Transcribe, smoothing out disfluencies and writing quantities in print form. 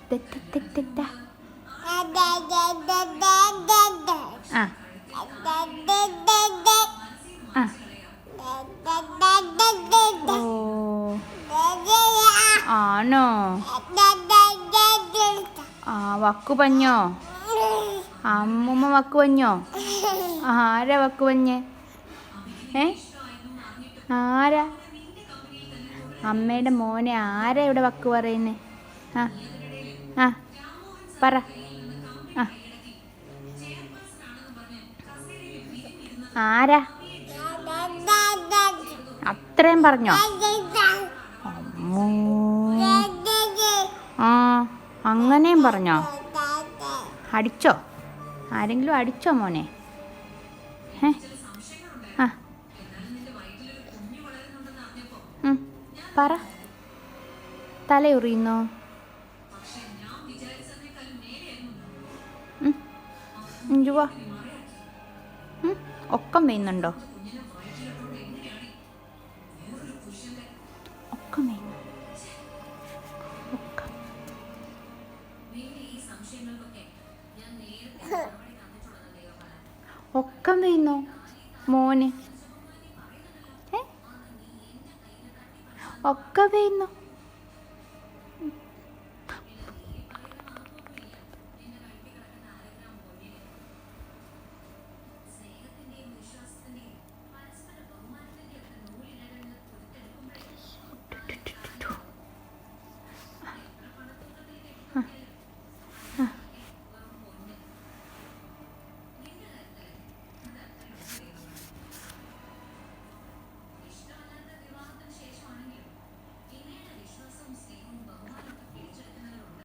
ആ ആണോ? വക്കു പഞ്ഞോ? അമ്മൂമ്മ വക്കു പഞ്ഞോ? ആരാ വക്കു പഞ്ഞ്? ആരാ? അമ്മയുടെ മോനെ ആരാ ഇവിടെ വക്കു പറയുന്നേ? ആ ആ പറ. ആ ആരാ? അത്രയും പറഞ്ഞോ? അമ്മോ. ആ അങ്ങനെയും പറഞ്ഞോ? അടിച്ചോ? ആരെങ്കിലും അടിച്ചോ മോനെ? ആ പറ. തലയുറിയുന്നോ? ജുവാ ഒക്കം വേയുന്നുണ്ടോ? ഒക്കം വേയുന്നു. ഒക്കം വേയുന്നോ മോന്? ഒക്കെ വേയുന്നോ?